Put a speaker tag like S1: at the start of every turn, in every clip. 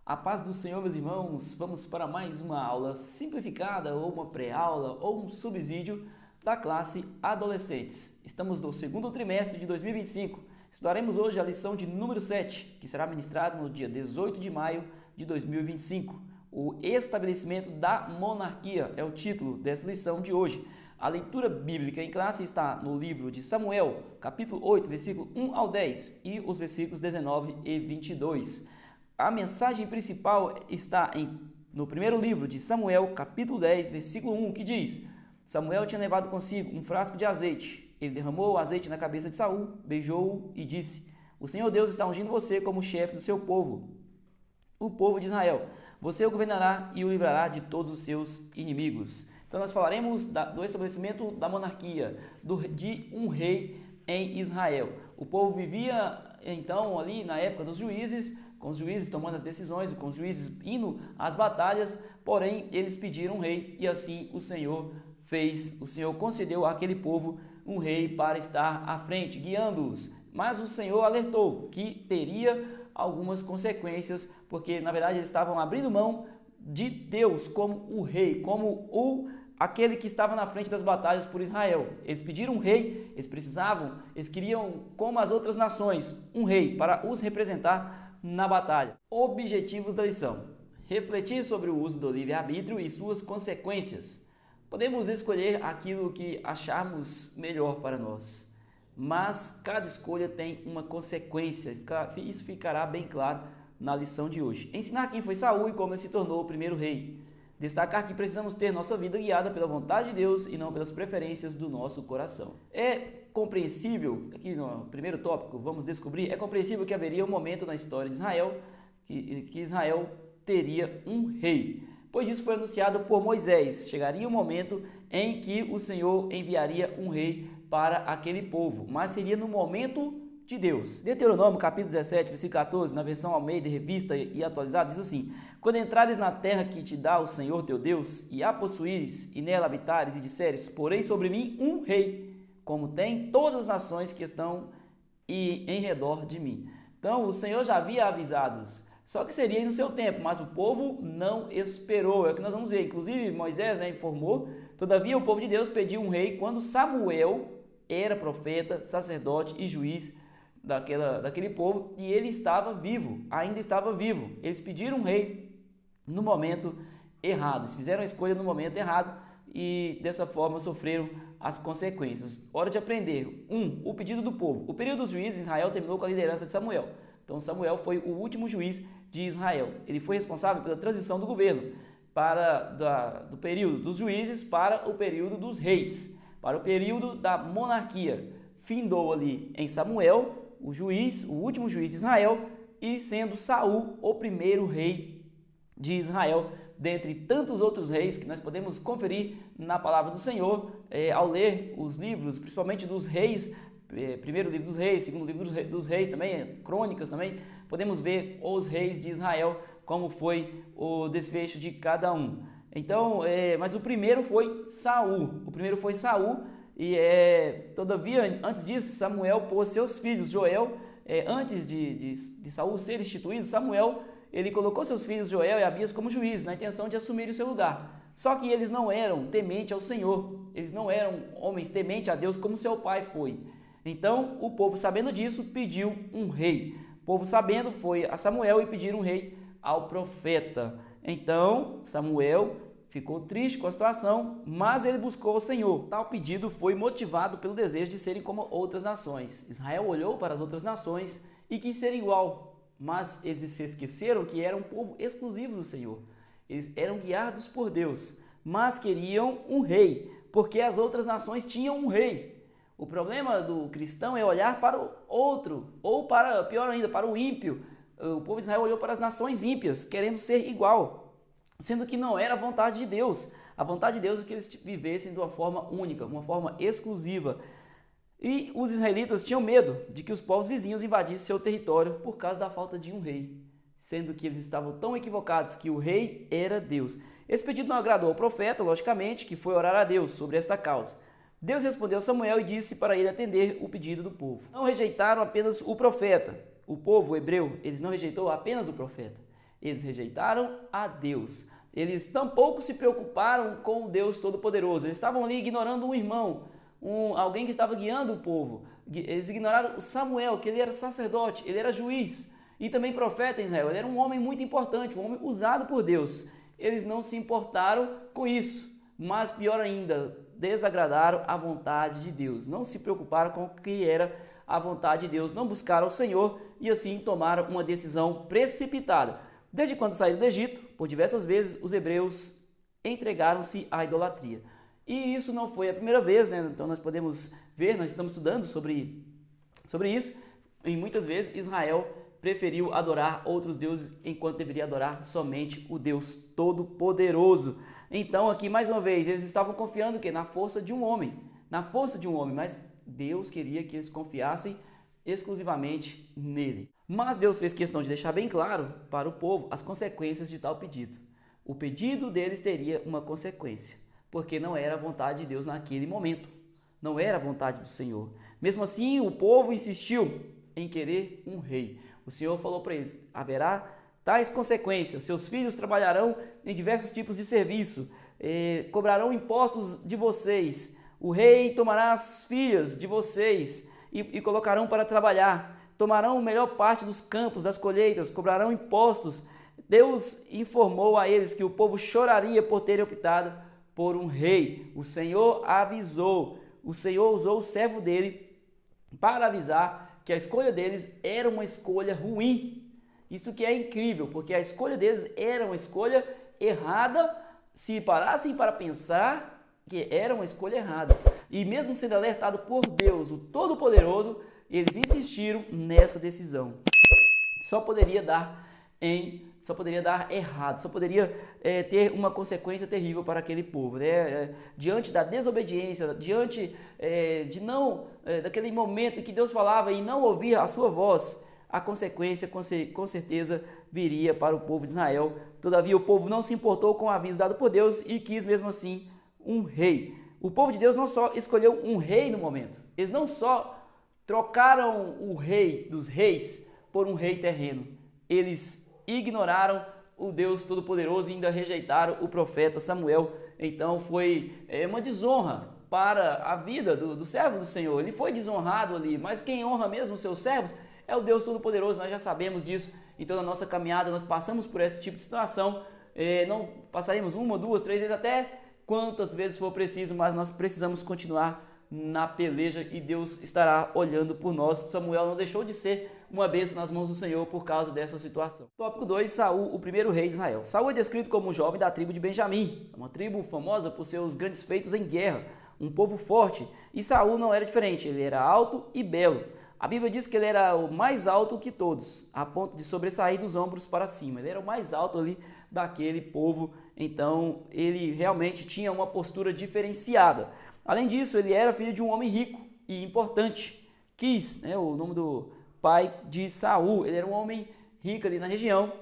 S1: A paz do Senhor, meus irmãos, vamos para mais uma aula simplificada, ou uma pré-aula, ou um subsídio da classe Adolescentes. Estamos no segundo trimestre de 2025. Estudaremos hoje a lição de número 7, que será ministrada no dia 18 de maio de 2025. O estabelecimento da monarquia é o título dessa lição de hoje. A leitura bíblica em classe está no livro de Samuel, capítulo 8, versículo 1 ao 10 e os versículos 19 e 22. A mensagem principal está no primeiro livro de Samuel, capítulo 10, versículo 1, que diz: Samuel tinha levado consigo um frasco de azeite. Ele derramou o azeite na cabeça de Saul, beijou-o e disse: O Senhor Deus está ungindo você como chefe do seu povo, o povo de Israel. Você o governará e o livrará de todos os seus inimigos. Então nós falaremos do estabelecimento da monarquia, de um rei em Israel. O povo vivia então ali na época dos juízes, com os juízes tomando as decisões, com os juízes indo às batalhas, porém eles pediram um rei e assim o Senhor fez. O Senhor concedeu àquele povo um rei para estar à frente, guiando-os. Mas o Senhor alertou que teria algumas consequências, porque na verdade eles estavam abrindo mão de Deus como o rei, como aquele que estava na frente das batalhas por Israel. Eles pediram um rei, eles queriam, como as outras nações, um rei para os representar na batalha. Objetivos da lição: refletir sobre o uso do livre-arbítrio e suas consequências. Podemos escolher aquilo que acharmos melhor para nós, mas cada escolha tem uma consequência. Isso ficará bem claro na lição de hoje. Ensinar quem foi Saul e como ele se tornou o primeiro rei. Destacar que precisamos ter nossa vida guiada pela vontade de Deus e não pelas preferências do nosso coração. É compreensível, aqui no primeiro tópico, vamos descobrir, é compreensível que haveria um momento na história de Israel que Israel teria um rei, pois isso foi anunciado por Moisés. Chegaria um momento em que o Senhor enviaria um rei para aquele povo, mas seria no momento de Deus. Deuteronômio capítulo 17, versículo 14, na versão Almeida, revista e atualizada, diz assim: Quando entrares na terra que te dá o Senhor teu Deus, e a possuíres, e nela habitares, e disseres: Porei sobre mim um rei, como tem todas as nações que estão em redor de mim. Então o Senhor já havia avisado-os, só que seria no seu tempo, mas o povo não esperou. É o que nós vamos ver. Inclusive Moisés informou: Todavia o povo de Deus pediu um rei quando Samuel era profeta, sacerdote e juiz daquele povo, e ele estava vivo, ainda estava vivo. Eles pediram um rei no momento errado, eles fizeram a escolha no momento errado e dessa forma sofreram as consequências. Hora de aprender. O pedido do povo. O período dos juízes em Israel terminou com a liderança de Samuel. Então Samuel foi o último juiz de Israel. Ele foi responsável pela transição do governo do período dos juízes para o período dos reis, para o período da monarquia. Findou ali em Samuel, o último juiz de Israel, e sendo Saul o primeiro rei de Israel, dentre tantos outros reis que nós podemos conferir na palavra do Senhor, ao ler os livros, principalmente dos reis, primeiro livro dos reis, segundo livro dos reis também, crônicas também, podemos ver os reis de Israel, como foi o desfecho de cada um. Então, mas o primeiro foi Saul, e todavia, antes disso, Samuel pôs seus filhos. Joel, antes de Saul ser instituído, Samuel, ele colocou seus filhos Joel e Abias como juízes, na intenção de assumir o seu lugar. Só que eles não eram tementes ao Senhor, eles não eram homens tementes a Deus como seu pai foi. Então, o povo, sabendo disso, pediu um rei. O povo, sabendo, foi a Samuel e pediram um rei ao profeta. Então, Samuel ficou triste com a situação, mas ele buscou o Senhor. Tal pedido foi motivado pelo desejo de serem como outras nações. Israel olhou para as outras nações e quis ser igual, mas eles se esqueceram que era um povo exclusivo do Senhor. Eles eram guiados por Deus, mas queriam um rei, porque as outras nações tinham um rei. O problema do cristão é olhar para o outro, ou para, pior ainda, para o ímpio. O povo de Israel olhou para as nações ímpias, querendo ser igual, sendo que não era a vontade de Deus. A vontade de Deus é que eles vivessem de uma forma única, uma forma exclusiva. E os israelitas tinham medo de que os povos vizinhos invadissem seu território por causa da falta de um rei, sendo que eles estavam tão equivocados que o rei era Deus. Esse pedido não agradou ao profeta, logicamente, que foi orar a Deus sobre esta causa. Deus respondeu a Samuel e disse para ele atender o pedido do povo. Não rejeitaram apenas o profeta. O povo hebreu, eles não rejeitou apenas o profeta. Eles rejeitaram a Deus. Eles tampouco se preocuparam com o Deus Todo-Poderoso. Eles estavam ali ignorando um irmão, alguém que estava guiando o povo. Eles ignoraram Samuel, que ele era sacerdote, ele era juiz e também profeta em Israel. Ele era um homem muito importante, um homem usado por Deus. Eles não se importaram com isso, mas pior ainda, desagradaram a vontade de Deus. Não se preocuparam com o que era a vontade de Deus, não buscaram o Senhor e assim tomaram uma decisão precipitada. Desde quando saíram do Egito, por diversas vezes, os hebreus entregaram-se à idolatria. E isso não foi a primeira vez, né? Então nós podemos ver, nós estamos estudando sobre isso, e muitas vezes Israel preferiu adorar outros deuses enquanto deveria adorar somente o Deus Todo-Poderoso. Então aqui mais uma vez, eles estavam confiando que na força de um homem, mas Deus queria que eles confiassem exclusivamente nele. Mas Deus fez questão de deixar bem claro para o povo as consequências de tal pedido. O pedido deles teria uma consequência, porque não era a vontade de Deus naquele momento, não era a vontade do Senhor. Mesmo assim, o povo insistiu em querer um rei. O Senhor falou para eles: haverá tais consequências, seus filhos trabalharão em diversos tipos de serviço, cobrarão impostos de vocês, o rei tomará as filhas de vocês e colocarão para trabalhar, tomarão a melhor parte dos campos, das colheitas, cobrarão impostos. Deus informou a eles que o povo choraria por terem optado por um rei. O Senhor avisou, o Senhor usou o servo dele para avisar que a escolha deles era uma escolha ruim. Isto que é incrível, porque a escolha deles era uma escolha errada, se parassem para pensar que era uma escolha errada. E mesmo sendo alertado por Deus, o Todo-Poderoso, eles insistiram nessa decisão. Só poderia dar errado, só poderia ter uma consequência terrível para aquele povo, né? Diante da desobediência, diante daquele momento em que Deus falava e não ouvir a sua voz, a consequência com certeza viria para o povo de Israel. Todavia o povo não se importou com o aviso dado por Deus e quis mesmo assim um rei. O povo de Deus não só escolheu um rei no momento, eles não só trocaram o rei dos reis por um rei terreno, eles ignoraram o Deus Todo-Poderoso e ainda rejeitaram o profeta Samuel. Então foi uma desonra para a vida do servo do Senhor. Ele foi desonrado ali, mas quem honra mesmo os seus servos é o Deus Todo-Poderoso. Nós já sabemos disso. Então na nossa caminhada nós passamos por esse tipo de situação. Não passaremos uma, duas, três vezes, até quantas vezes for preciso, mas nós precisamos continuar na peleja e Deus estará olhando por nós. Samuel não deixou de ser uma bênção nas mãos do Senhor por causa dessa situação. Tópico 2, Saul, o primeiro rei de Israel. Saul é descrito como um jovem da tribo de Benjamim, uma tribo famosa por seus grandes feitos em guerra, um povo forte, e Saul não era diferente, ele era alto e belo. A Bíblia diz que ele era o mais alto que todos, a ponto de sobressair dos ombros para cima. Ele era o mais alto ali daquele povo, então ele realmente tinha uma postura diferenciada. Além disso, ele era filho de um homem rico e importante, Quis, né, o nome do pai de Saul. Ele era um homem rico ali na região.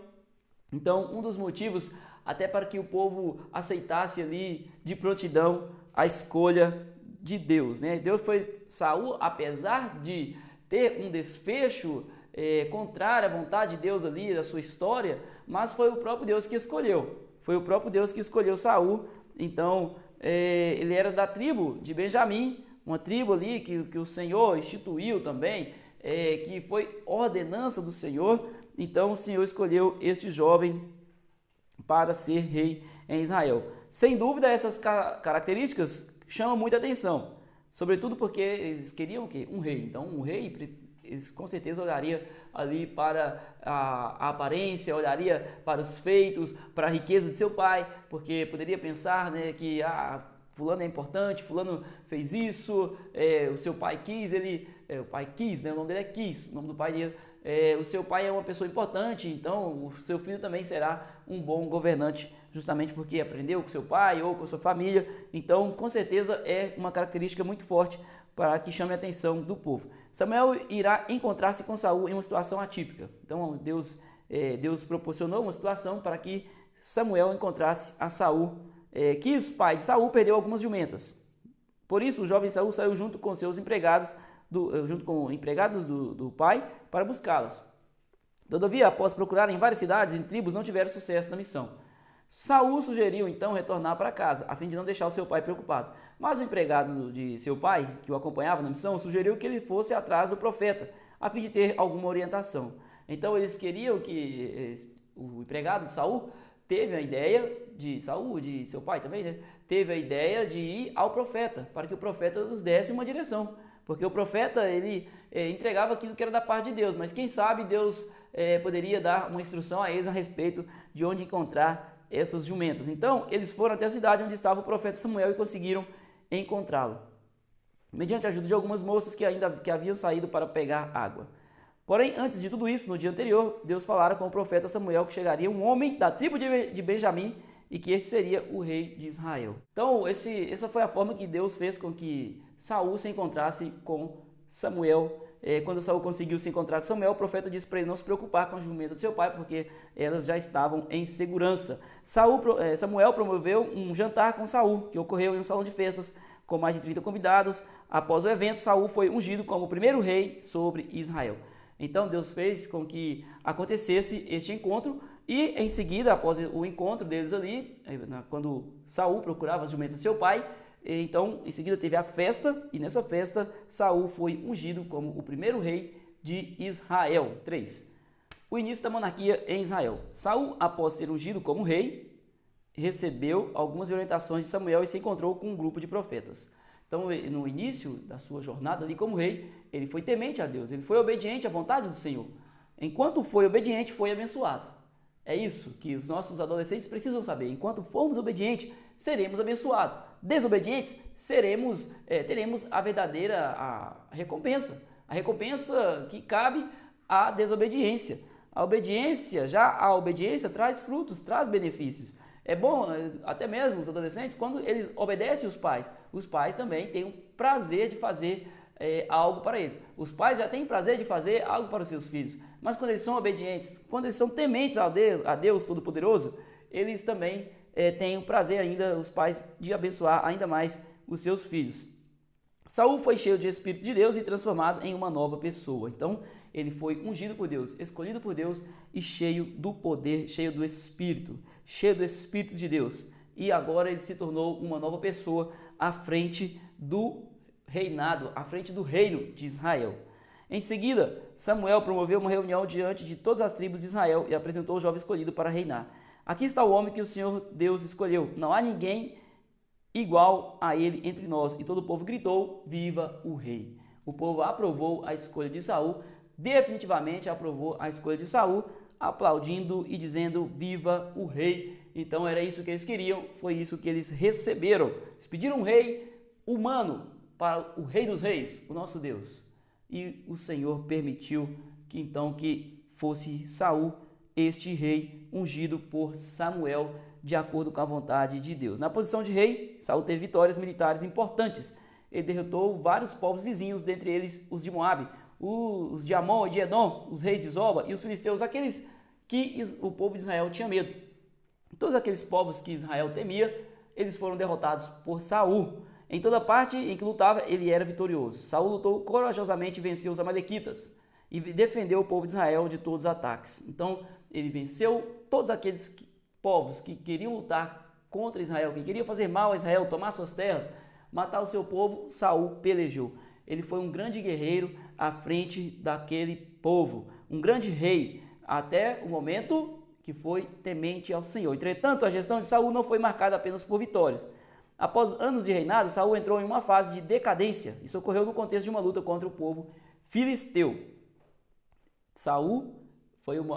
S1: Então, um dos motivos até para que o povo aceitasse ali de prontidão a escolha de Deus, né? Saul, apesar de ter um desfecho contrário à vontade de Deus ali da sua história, mas foi o próprio Deus que escolheu. Foi o próprio Deus que escolheu Saul. Então, ele era da tribo de Benjamim, uma tribo ali que o Senhor instituiu também, que foi ordenança do Senhor. Então, o Senhor escolheu este jovem para ser rei em Israel. Sem dúvida, essas características chamam muita atenção, sobretudo porque eles queriam o quê? Um rei. Então, um rei, eles com certeza olharia ali para a aparência, olharia para os feitos, para a riqueza de seu pai, porque poderia pensar, né, que fulano é importante, fulano fez isso, o seu pai quis, o pai quis, né, o nome dele é Quis, o nome do pai dele, o seu pai é uma pessoa importante, então o seu filho também será um bom governante, justamente porque aprendeu com seu pai ou com sua família. Então, com certeza, é uma característica muito forte para que chame a atenção do povo. Samuel irá encontrar-se com Saul em uma situação atípica. Então, Deus proporcionou uma situação para que Samuel encontrasse a Saul. Quis, pai de Saul, perdeu algumas jumentas. Por isso, o jovem Saul saiu junto com seus empregados, junto com empregados do pai, para buscá-las. Todavia, após procurar em várias cidades e tribos, não tiveram sucesso na missão. Saul sugeriu então retornar para casa, a fim de não deixar o seu pai preocupado. Mas o empregado de seu pai, que o acompanhava na missão, sugeriu que ele fosse atrás do profeta, a fim de ter alguma orientação. Então eles queriam que o empregado de Saul teve a ideia de Saul, de seu pai também, né? Teve a ideia de ir ao profeta, para que o profeta nos desse uma direção. Porque o profeta, ele entregava aquilo que era da parte de Deus, mas quem sabe Deus poderia dar uma instrução a eles a respeito de onde encontrar essas jumentas. Então, eles foram até a cidade onde estava o profeta Samuel e conseguiram encontrá-lo, mediante a ajuda de algumas moças que haviam saído para pegar água. Porém, antes de tudo isso, no dia anterior, Deus falara com o profeta Samuel que chegaria um homem da tribo de Benjamim e que este seria o rei de Israel. Então, essa foi a forma que Deus fez com que Saul se encontrasse com Samuel. Quando Saul conseguiu se encontrar com Samuel, o profeta disse para ele não se preocupar com as jumentas do seu pai, porque elas já estavam em segurança. Samuel promoveu um jantar com Saul, que ocorreu em um salão de festas, com mais de 30 convidados. Após o evento, Saul foi ungido como o primeiro rei sobre Israel. Então Deus fez com que acontecesse este encontro e em seguida, após o encontro deles ali, quando Saul procurava as jumentas de seu pai, então em seguida teve a festa e nessa festa Saul foi ungido como o primeiro rei de Israel. 3. O início da monarquia em Israel. Saul, após ser ungido como rei, recebeu algumas orientações de Samuel e se encontrou com um grupo de profetas. Então, no início da sua jornada ali como rei, ele foi temente a Deus, ele foi obediente à vontade do Senhor. Enquanto foi obediente, foi abençoado. É isso que os nossos adolescentes precisam saber. Enquanto formos obedientes, seremos abençoados. Desobedientes, teremos a verdadeira recompensa. A recompensa que cabe à desobediência. A obediência traz frutos, traz benefícios. É bom, até mesmo os adolescentes, quando eles obedecem os pais também têm o prazer de fazer algo para eles. Os pais já têm prazer de fazer algo para os seus filhos, mas quando eles são obedientes, quando eles são tementes a Deus Todo-Poderoso, eles também têm o prazer ainda, os pais, de abençoar ainda mais os seus filhos. Saul foi cheio de Espírito de Deus e transformado em uma nova pessoa. Então, ele foi ungido por Deus, escolhido por Deus e cheio do poder, cheio do Espírito de Deus. E agora ele se tornou uma nova pessoa à frente do reinado, à frente do reino de Israel. Em seguida, Samuel promoveu uma reunião diante de todas as tribos de Israel e apresentou o jovem escolhido para reinar. Aqui está o homem que o Senhor Deus escolheu. Não há ninguém igual a ele entre nós. E todo o povo gritou: viva o rei! O povo aprovou a escolha de Saul, definitivamente aprovou a escolha de Saul, aplaudindo e dizendo: viva o rei! Então era isso que eles queriam, foi isso que eles receberam. Eles pediram um rei humano para o rei dos reis, o nosso Deus. E o Senhor permitiu que fosse Saul este rei ungido por Samuel, de acordo com a vontade de Deus. Na posição de rei, Saul teve vitórias militares importantes. Ele derrotou vários povos vizinhos, dentre eles os de Moabe, os de Amon e de Edom, os reis de Zoba e os filisteus, aqueles que o povo de Israel tinha medo. Todos aqueles povos que Israel temia, eles foram derrotados por Saul. Em toda parte em que lutava, ele era vitorioso. Saul lutou corajosamente e venceu os amalequitas e defendeu o povo de Israel de todos os ataques. Então, ele venceu todos aqueles povos que queriam lutar contra Israel, que queriam fazer mal a Israel, tomar suas terras, matar o seu povo. Saul pelejou. Ele foi um grande guerreiro à frente daquele povo, um grande rei, até o momento que foi temente ao Senhor. Entretanto, a gestão de Saul não foi marcada apenas por vitórias. Após anos de reinado, Saul entrou em uma fase de decadência. Isso ocorreu no contexto de uma luta contra o povo filisteu.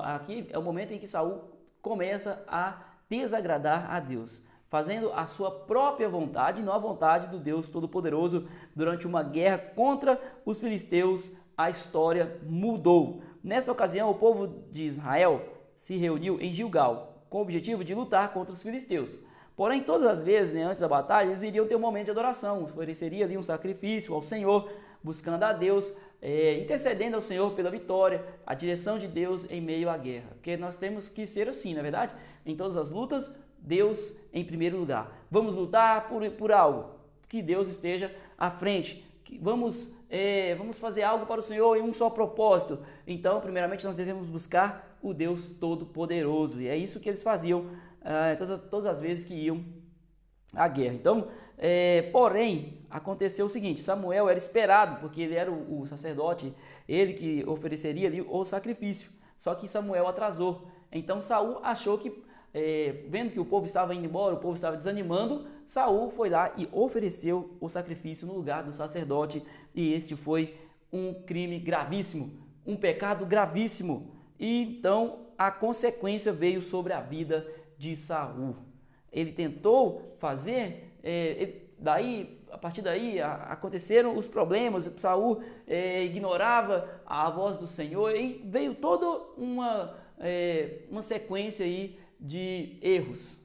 S1: Aqui é o momento em que Saul começa a desagradar a Deus, fazendo a sua própria vontade, não a vontade do Deus Todo-Poderoso. Durante uma guerra contra os filisteus, a história mudou. Nesta ocasião, o povo de Israel se reuniu em Gilgal, com o objetivo de lutar contra os filisteus. Porém, todas as vezes, antes da batalha, eles iriam ter um momento de adoração, ofereceria ali um sacrifício ao Senhor, buscando a Deus, intercedendo ao Senhor pela vitória, a direção de Deus em meio à guerra. Porque nós temos que ser assim, não é verdade? Em todas as lutas, Deus em primeiro lugar. Vamos lutar por algo, que Deus esteja à frente. vamos fazer algo para o Senhor em um só propósito. Então, primeiramente, nós devemos buscar o Deus Todo-Poderoso. E é isso que eles faziam todas as vezes que iam à guerra. Então, porém, aconteceu o seguinte: Samuel era esperado, porque ele era o sacerdote, ele que ofereceria ali o sacrifício. Só que Samuel atrasou. Então, Saul achou que, vendo que o povo estava indo embora, o povo estava desanimando, Saul foi lá e ofereceu o sacrifício no lugar do sacerdote. E este foi um crime gravíssimo, um pecado gravíssimo. E então a consequência veio sobre a vida de Saul. Ele tentou fazer, a partir daí aconteceram os problemas. Saul ignorava a voz do Senhor e veio toda uma sequência aí de erros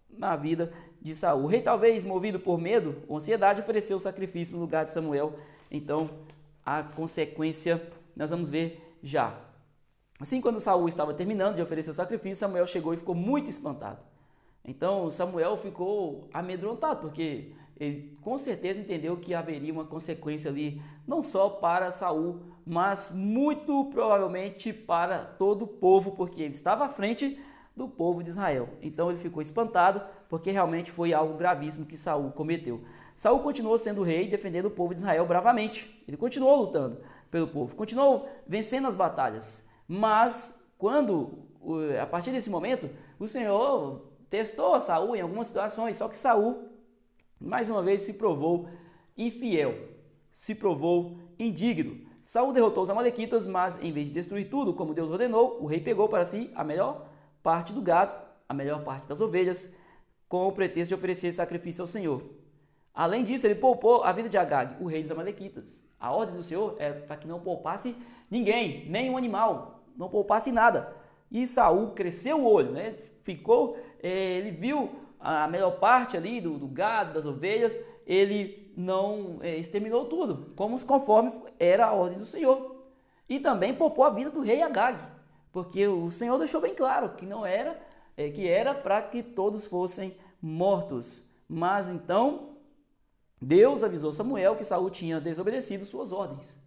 S1: na vida de Saul. O rei, talvez movido por medo ou ansiedade, ofereceu o sacrifício no lugar de Samuel. Então a consequência nós vamos ver já. Assim, quando Saul estava terminando de oferecer o sacrifício, Samuel chegou e ficou muito espantado. Então Samuel ficou amedrontado, porque ele com certeza entendeu que haveria uma consequência ali, não só para Saul, mas muito provavelmente para todo o povo, porque ele estava à frente do povo de Israel. Então ele ficou espantado, porque realmente foi algo gravíssimo que Saul cometeu. Saul continuou sendo rei, defendendo o povo de Israel bravamente. Ele continuou lutando pelo povo, continuou vencendo as batalhas. Mas a partir desse momento, o Senhor testou a Saul em algumas situações, só que Saul, mais uma vez, se provou infiel, se provou indigno. Saul derrotou os amalequitas, mas em vez de destruir tudo como Deus ordenou, o rei pegou para si a melhor parte do gado, a melhor parte das ovelhas, com o pretexto de oferecer sacrifício ao Senhor. Além disso, ele poupou a vida de Agag, o rei dos amalequitas. A ordem do Senhor é para que não poupasse ninguém, nem um animal, não poupasse nada. E Saul cresceu o olho, né? Ele viu a melhor parte ali do gado, das ovelhas, ele não exterminou tudo, conforme era a ordem do Senhor. E também poupou a vida do rei Agag, porque o Senhor deixou bem claro que não era, que era para que todos fossem mortos. Mas então Deus avisou Samuel que Saul tinha desobedecido suas ordens.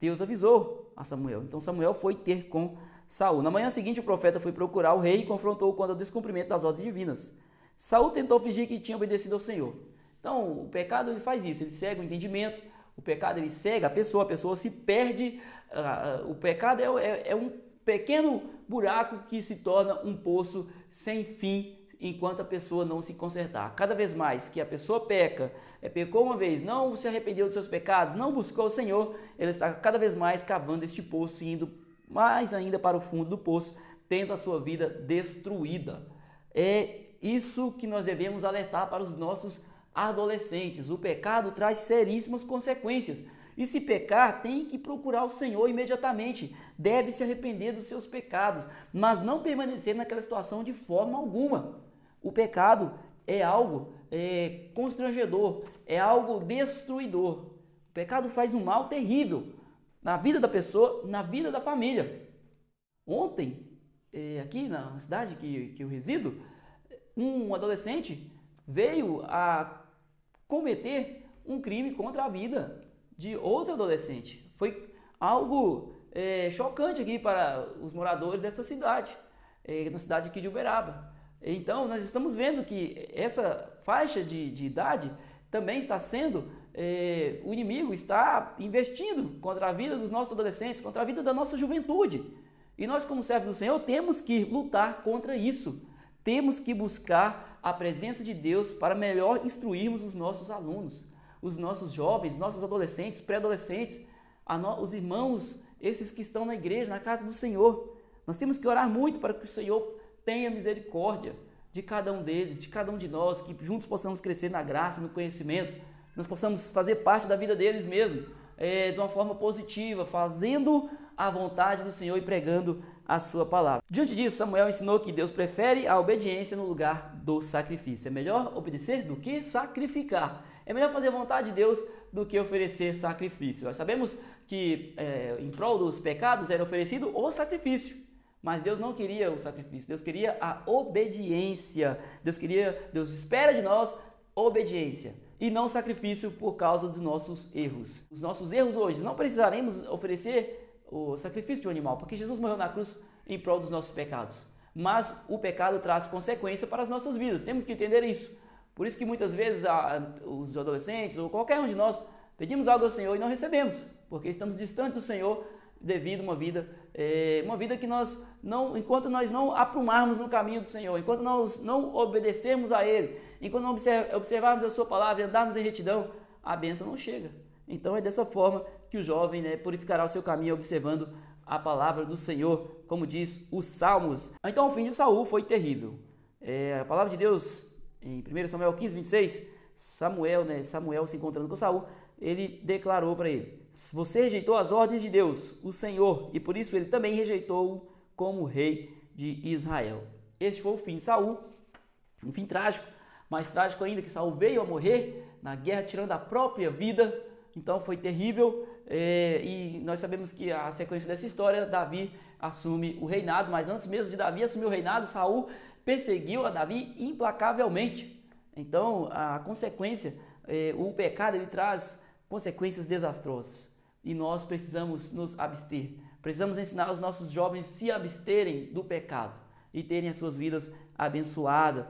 S1: Deus avisou a Samuel. Então Samuel foi ter com Saul. Na manhã seguinte, o profeta foi procurar o rei e confrontou-o quanto ao descumprimento das ordens divinas. Saul tentou fingir que tinha obedecido ao Senhor. Então, o pecado ele faz isso, ele cega o entendimento, o pecado ele cega a pessoa se perde. O pecado é um pequeno buraco que se torna um poço sem fim enquanto a pessoa não se consertar. Cada vez mais que a pessoa pecou uma vez, não se arrependeu dos seus pecados, não buscou o Senhor, ele está cada vez mais cavando este poço, indo mais ainda para o fundo do poço, tendo a sua vida destruída. É isso que nós devemos alertar para os nossos adolescentes. O pecado traz seríssimas consequências. E se pecar, tem que procurar o Senhor imediatamente. Deve se arrepender dos seus pecados, mas não permanecer naquela situação de forma alguma. O pecado é algo constrangedor, é algo destruidor. O pecado faz um mal terrível na vida da pessoa, na vida da família. Ontem, aqui na cidade que eu resido, um adolescente veio a cometer um crime contra a vida de outro adolescente. Foi algo chocante aqui para os moradores dessa cidade, na cidade aqui de Uberaba. Então, nós estamos vendo que essa faixa de idade também está sendo, o inimigo está investindo contra a vida dos nossos adolescentes, contra a vida da nossa juventude. E nós, como servos do Senhor, temos que lutar contra isso. Temos que buscar a presença de Deus para melhor instruirmos os nossos alunos, os nossos jovens, nossos adolescentes, pré-adolescentes, os irmãos, esses que estão na igreja, na casa do Senhor. Nós temos que orar muito para que o Senhor tenha misericórdia de cada um deles, de cada um de nós, que juntos possamos crescer na graça, no conhecimento, nós possamos fazer parte da vida deles mesmo, de uma forma positiva, fazendo a vontade do Senhor e pregando a sua palavra. Diante disso, Samuel ensinou que Deus prefere a obediência no lugar do sacrifício. É melhor obedecer do que sacrificar. É melhor fazer a vontade de Deus do que oferecer sacrifício. Nós sabemos que em prol dos pecados era oferecido o sacrifício, mas Deus não queria o sacrifício, Deus queria a obediência. Deus espera de nós obediência. e não sacrifício por causa dos nossos erros. Os nossos erros hoje, não precisaremos oferecer o sacrifício de um animal, porque Jesus morreu na cruz em prol dos nossos pecados. Mas o pecado traz consequência para as nossas vidas, temos que entender isso. Por isso que muitas vezes os adolescentes ou qualquer um de nós pedimos algo ao Senhor e não recebemos, porque estamos distantes do Senhor devido a uma vida que nós não, enquanto nós não aprumarmos no caminho do Senhor, enquanto nós não obedecermos a Ele, enquanto não observarmos a Sua palavra e andarmos em retidão, a bênção não chega. Então é dessa forma que o jovem purificará o seu caminho observando a palavra do Senhor, como diz os Salmos. Então o fim de Saul foi terrível. A palavra de Deus, em 1 Samuel 15, 26, Samuel se encontrando com Saul, ele declarou para ele: você rejeitou as ordens de Deus, o Senhor, e por isso ele também rejeitou-o como rei de Israel. Este foi o fim de Saul, um fim trágico, mais trágico ainda, que Saul veio a morrer na guerra tirando a própria vida. Então foi terrível, e nós sabemos que a sequência dessa história, Davi assume o reinado, mas antes mesmo de Davi assumir o reinado, Saul perseguiu a Davi implacavelmente. Então a consequência, o pecado, ele traz consequências desastrosas e nós precisamos nos abster. Precisamos ensinar os nossos jovens a se absterem do pecado e terem as suas vidas abençoadas.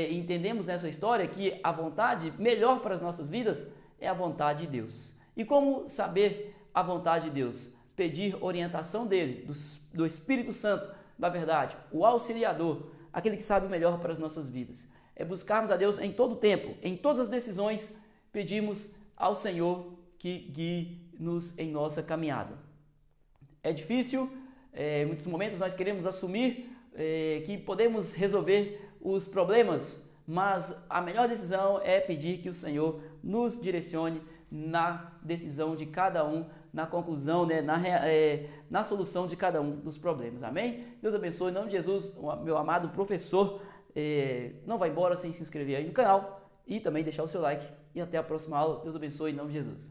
S1: Entendemos nessa história que a vontade melhor para as nossas vidas é a vontade de Deus. E como saber a vontade de Deus? Pedir orientação dele, do Espírito Santo, da verdade, o auxiliador, aquele que sabe o melhor para as nossas vidas. É buscarmos a Deus em todo o tempo, em todas as decisões, pedimos ao Senhor que guie-nos em nossa caminhada. É difícil, em muitos momentos nós queremos assumir que podemos resolver os problemas, mas a melhor decisão é pedir que o Senhor nos direcione na decisão de cada um, na conclusão, na solução de cada um dos problemas. Amém? Deus abençoe, em nome de Jesus, meu amado professor. Não vai embora sem se inscrever aí no canal e também deixar o seu like. E até a próxima aula. Deus abençoe, em nome de Jesus.